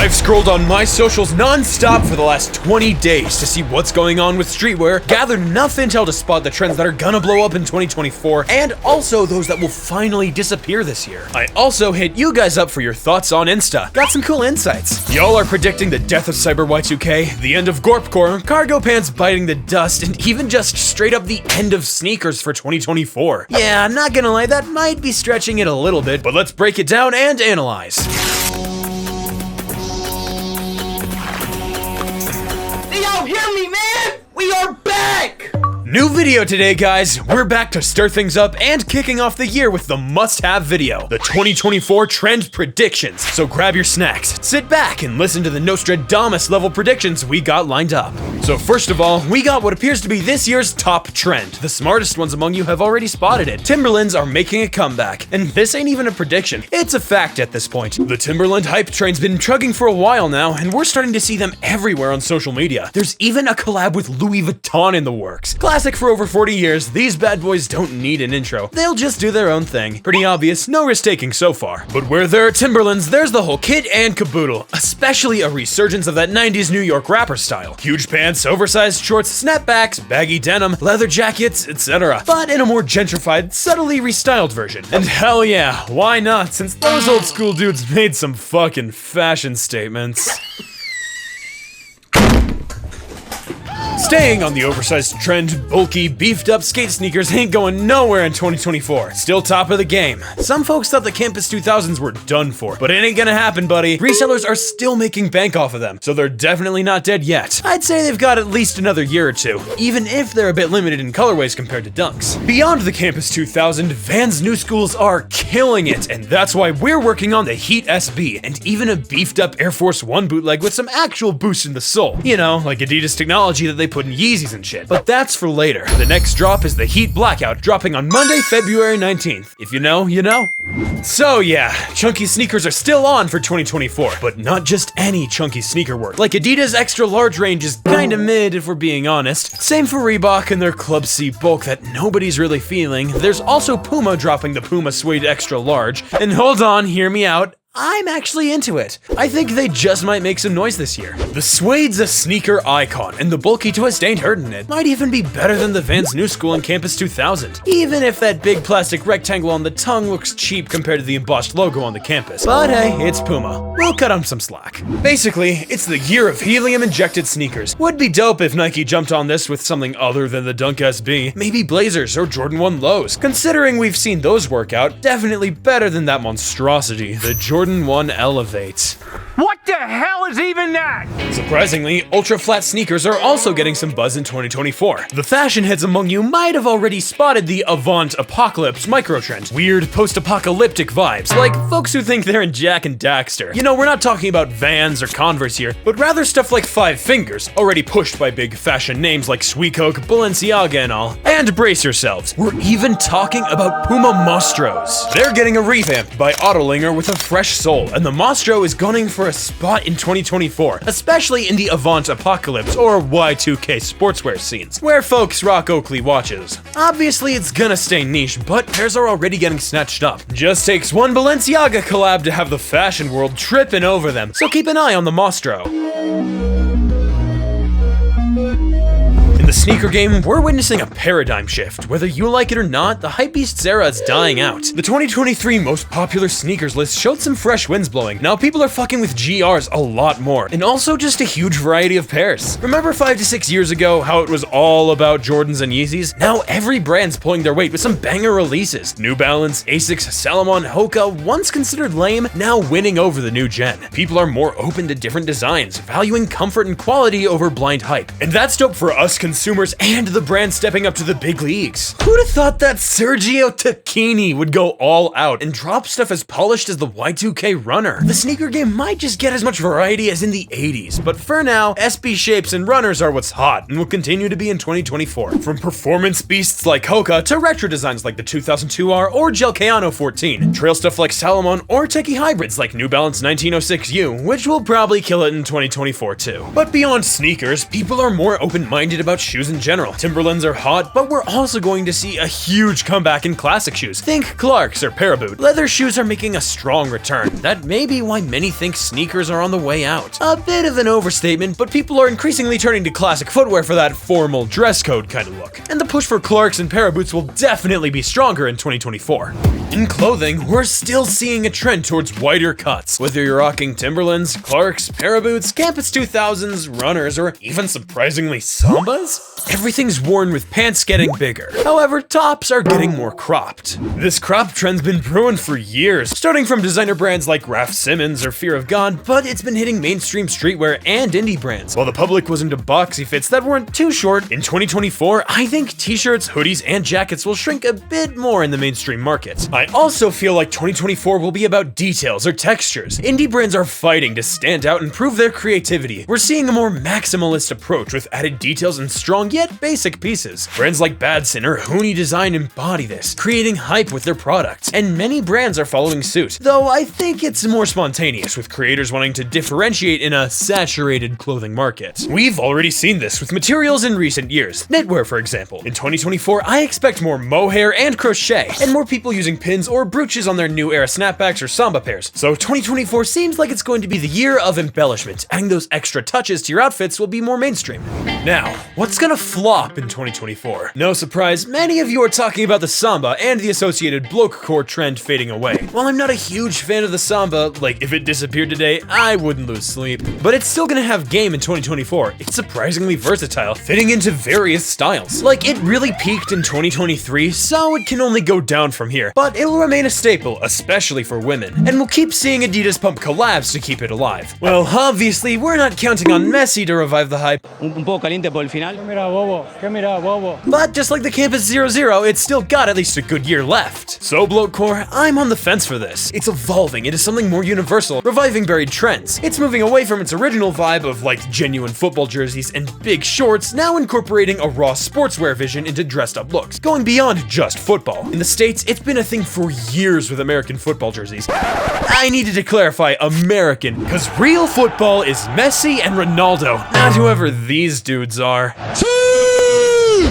I've scrolled on my socials non-stop for the last 20 days to see what's going on with streetwear, gathered enough intel to spot the trends that are gonna blow up in 2024, and also those that will finally disappear this year. I also hit you guys up for your thoughts on Insta. Got some cool insights. Y'all are predicting the death of Cyber Y2K, the end of Gorpcore, cargo pants biting the dust, and even just straight up the end of sneakers for 2024. Yeah, I'm not gonna lie, that might be stretching it a little bit, but let's break it down and analyze. Yo, hear me, man! We are back! New video today, guys. We're back to stir things up and kicking off the year with the must-have video, the 2024 trend predictions. So grab your snacks, sit back, and listen to the Nostradamus level predictions we got lined up. So first of all, we got what appears to be this year's top trend. The smartest ones among you have already spotted it. Timberlands are making a comeback, and this ain't even a prediction. It's a fact at this point. The Timberland hype train's been chugging for a while now, and we're starting to see them everywhere on social media. There's even a collab with Louis Vuitton in the works. Classic for over 40 years, these bad boys don't need an intro. They'll just do their own thing. Pretty obvious, no risk taking so far. But where there are Timberlands, there's the whole kit and caboodle, especially a resurgence of that 90s New York rapper style. Huge pants, oversized shorts, snapbacks, baggy denim, leather jackets, etc. But in a more gentrified, subtly restyled version. And hell yeah, why not, since those old school dudes made some fucking fashion statements. Staying on the oversized trend, bulky, beefed up skate sneakers ain't going nowhere in 2024. Still top of the game. Some folks thought the Campus 2000s were done for, but it ain't gonna happen, buddy. Resellers are still making bank off of them, so they're definitely not dead yet. I'd say they've got at least another year or two, even if they're a bit limited in colorways compared to Dunks. Beyond the Campus 2000, Vans new schools are killing it, and that's why we're working on the Heat SB, and even a beefed up Air Force One bootleg with some actual boost in the sole. You know, like Adidas technology that they put in Yeezys and shit. But that's for later. The next drop is the Heat Blackout, dropping on Monday, February 19th. If you know, you know. So yeah, chunky sneakers are still on for 2024, but not just any chunky sneaker work. Like Adidas extra large range is kinda mid if we're being honest. Same for Reebok and their Club C bulk that nobody's really feeling. There's also Puma dropping the Puma suede extra large. And hold on, hear me out. I'm actually into it. I think they just might make some noise this year. The suede's a sneaker icon, and the bulky twist ain't hurting it. Might even be better than the Vans New School and Campus 2000. Even if that big plastic rectangle on the tongue looks cheap compared to the embossed logo on the campus. But hey, it's Puma. We'll cut them some slack. Basically, it's the year of helium injected sneakers. Would be dope if Nike jumped on this with something other than the Dunk SB. Maybe Blazers or Jordan 1 lows. Considering we've seen those work out, definitely better than that monstrosity, the Jordan 1 Elevate. What the hell is even that? Surprisingly, ultra-flat sneakers are also getting some buzz in 2024. The fashion heads among you might have already spotted the Avant Apocalypse micro-trend. Weird post-apocalyptic vibes, like folks who think they're in Jack and Daxter. You know, we're not talking about Vans or Converse here, but rather stuff like Five Fingers, already pushed by big fashion names like Sweet Coke, Balenciaga and all. And brace yourselves, we're even talking about Puma Mostros. They're getting a revamp by Autolinger with a fresh sole, and the Mostro is gunning for a spot in 2024, especially in the Avant Apocalypse or Y2K sportswear scenes, where folks rock Oakley watches. Obviously, it's gonna stay niche, but pairs are already getting snatched up. Just takes one Balenciaga collab to have the fashion world tripping over them, so keep an eye on the Mostro. In the sneaker game, we're witnessing a paradigm shift. Whether you like it or not, the hypebeast era is dying out. The 2023 most popular sneakers list showed some fresh winds blowing. Now people are fucking with GRs a lot more, and also just a huge variety of pairs. Remember 5 to 6 years ago how it was all about Jordans and Yeezys? Now every brand's pulling their weight with some banger releases. New Balance, Asics, Salomon, Hoka, once considered lame, now winning over the new gen. People are more open to different designs, valuing comfort and quality over blind hype. And that's dope for us consumers and the brand stepping up to the big leagues. Who'd have thought that Sergio Tacchini would go all out and drop stuff as polished as the Y2K runner? The sneaker game might just get as much variety as in the 80s, but for now, SB shapes and runners are what's hot and will continue to be in 2024. From performance beasts like Hoka to retro designs like the 2002R or Gel Kayano 14, trail stuff like Salomon or techie hybrids like New Balance 1906U, which will probably kill it in 2024 too. But beyond sneakers, people are more open-minded about shoes in general. Timberlands are hot, but we're also going to see a huge comeback in classic shoes. Think Clarks or Paraboot. Leather shoes are making a strong return. That may be why many think sneakers are on the way out. A bit of an overstatement, but people are increasingly turning to classic footwear for that formal dress code kind of look. And the push for Clarks and Paraboots will definitely be stronger in 2024. In clothing, we're still seeing a trend towards wider cuts. Whether you're rocking Timberlands, Clarks, Paraboots, Campus 2000s, runners, or even surprisingly Sambas, everything's worn with pants getting bigger. However, tops are getting more cropped. This crop trend's been brewing for years, starting from designer brands like Raf Simons or Fear of God, but it's been hitting mainstream streetwear and indie brands. While the public was into boxy fits that weren't too short, in 2024, I think t-shirts, hoodies, and jackets will shrink a bit more in the mainstream market. I also feel like 2024 will be about details or textures. Indie brands are fighting to stand out and prove their creativity. We're seeing a more maximalist approach with added details and strong yet basic pieces. Brands like Badson or Hooney Design embody this, creating hype with their products, and many brands are following suit. Though I think it's more spontaneous, with creators wanting to differentiate in a saturated clothing market. We've already seen this with materials in recent years. Knitwear, for example. In 2024, I expect more mohair and crochet, and more people using pins or brooches on their new era snapbacks or Samba pairs. So 2024 seems like it's going to be the year of embellishment. Adding those extra touches to your outfits will be more mainstream. Now, what's gonna flop in 2024? No surprise, many of you are talking about the Samba and the associated blokecore trend fading away. While I'm not a huge fan of the Samba, like if it disappeared today, I wouldn't lose sleep. But it's still gonna have game in 2024. It's surprisingly versatile, fitting into various styles. Like, it really peaked in 2023, so it can only go down from here. But it'll remain a staple, especially for women. And we'll keep seeing Adidas pump collabs to keep it alive. Well, obviously, we're not counting on Messi to revive the hype. Un poco caliente por el final. But just like the Campus 00, it's still got at least a good year left. So blokecore, I'm on the fence for this. It's evolving into something more universal, reviving buried trends. It's moving away from its original vibe of like genuine football jerseys and big shorts, now incorporating a raw sportswear vision into dressed up looks, going beyond just football. In the States, it's been a thing for years with American football jerseys. I needed to clarify American, because real football is Messi and Ronaldo, not whoever these dudes are.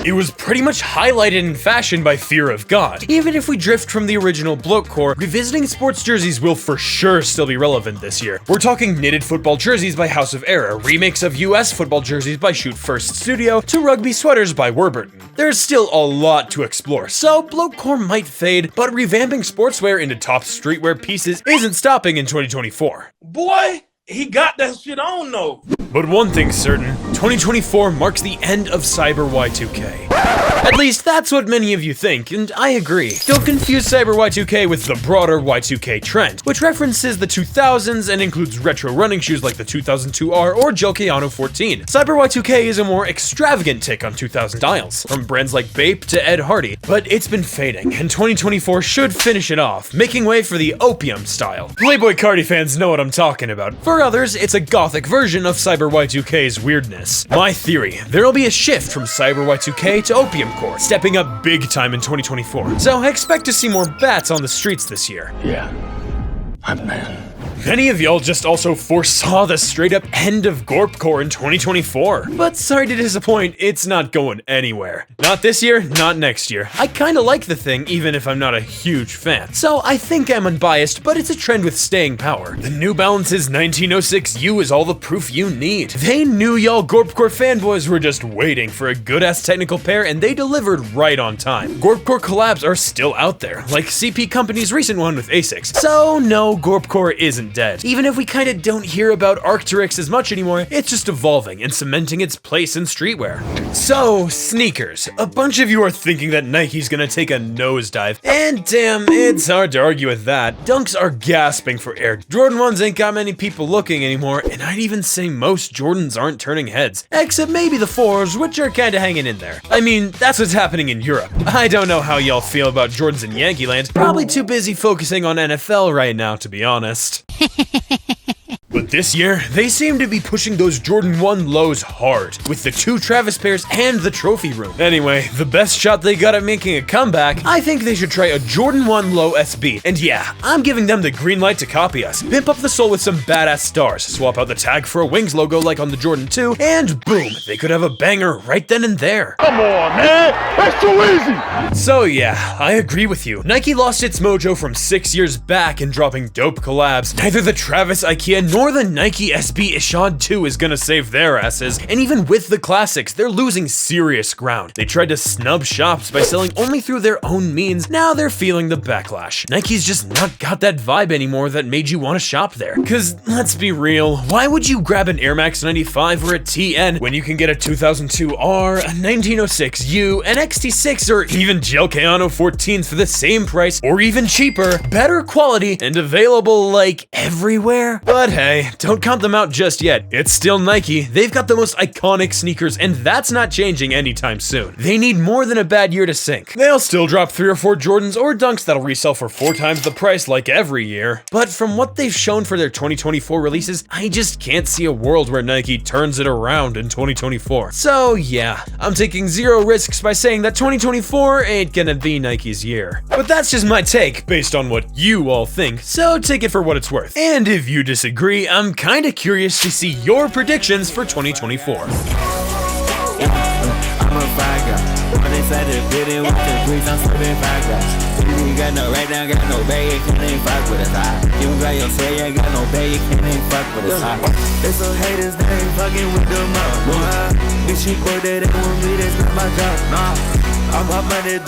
It was pretty much highlighted in fashion by Fear of God. Even if we drift from the original blokecore, revisiting sports jerseys will for sure still be relevant this year. We're talking knitted football jerseys by House of Error, remakes of US football jerseys by Shoot First Studio, to rugby sweaters by Warburton. There's still a lot to explore, so blokecore might fade, but revamping sportswear into top streetwear pieces isn't stopping in 2024. Boy, he got that shit on though. But one thing's certain, 2024 marks the end of Cyber Y2K. At least that's what many of you think, and I agree. Don't confuse Cyber Y2K with the broader Y2K trend, which references the 2000s and includes retro running shoes like the 2002R or Jokeyano 14. Cyber Y2K is a more extravagant take on 2000 styles, from brands like Bape to Ed Hardy, but it's been fading, and 2024 should finish it off, making way for the Opium style. Playboy Cardi fans know what I'm talking about. For others, it's a gothic version of Cyber Y2K's weirdness. My theory, there'll be a shift from Cyber Y2K to Opium Core, stepping up big time in 2024. So expect to see more bats on the streets this year. Yeah, I'm man. Many of y'all just also foresaw the straight up end of Gorpcore in 2024. But sorry to disappoint, it's not going anywhere. Not this year, not next year. I kinda like the thing, even if I'm not a huge fan. So I think I'm unbiased, but it's a trend with staying power. The New Balance's 1906U is all the proof you need. They knew y'all Gorpcore fanboys were just waiting for a good-ass technical pair, and they delivered right on time. Gorpcore collabs are still out there, like CP Company's recent one with ASICS. So no, Gorpcore isn't dead. Even if we kinda don't hear about Arc'teryx as much anymore, it's just evolving and cementing its place in streetwear. So, sneakers. A bunch of you are thinking that Nike's gonna take a nosedive, and damn, it's hard to argue with that. Dunks are gasping for air. Jordan 1s ain't got many people looking anymore, and I'd even say most Jordans aren't turning heads. Except maybe the 4s, which are kinda hanging in there. I mean, that's what's happening in Europe. I don't know how y'all feel about Jordans in Yankee Land. Probably too busy focusing on NFL right now, to be honest. But this year, they seem to be pushing those Jordan 1 lows hard, with the 2 Travis pairs and the trophy room. Anyway, the best shot they got at making a comeback, I think they should try a Jordan 1 low SB. And yeah, I'm giving them the green light to copy us. Pimp up the sole with some badass stars, swap out the tag for a Wings logo like on the Jordan 2, and boom, they could have a banger right then and there. Come on, man. That's too easy. So yeah, I agree with you. Nike lost its mojo from 6 years back in dropping dope collabs. Neither the Travis Ikea nor the Nike SB Ishod 2 is gonna save their asses, and even with the classics, they're losing serious ground. They tried to snub shops by selling only through their own means, now they're feeling the backlash. Nike's just not got that vibe anymore that made you want to shop there. Cause let's be real, why would you grab an Air Max 95 or a TN when you can get a 2002R, a 1906U, an XT6, or even Gel Kayano 14s for the same price, or even cheaper, better quality, and available like everywhere? But hey, don't count them out just yet. It's still Nike. They've got the most iconic sneakers, and that's not changing anytime soon. They need more than a bad year to sink. They'll still drop 3 or 4 Jordans or Dunks that'll resell for 4 times the price like every year. But from what they've shown for their 2024 releases, I just can't see a world where Nike turns it around in 2024. So yeah, I'm taking zero risks by saying that 2024 ain't gonna be Nike's year. But that's just my take, based on what you all think, so take it for what it's worth. And if you disagree, I'm kinda curious to see your predictions for 2024. I'm a fire guy. When they said the building with the breeze, I'm serving fire guys. You got no right now, got no bag, you can't even fuck with us high. You got your say, you ain't got no bag, you can't even fuck with us high. There's some haters that ain't fucking with them up, boy. Bitch, you quote that they want me, that's not my job, nah. I'm up money,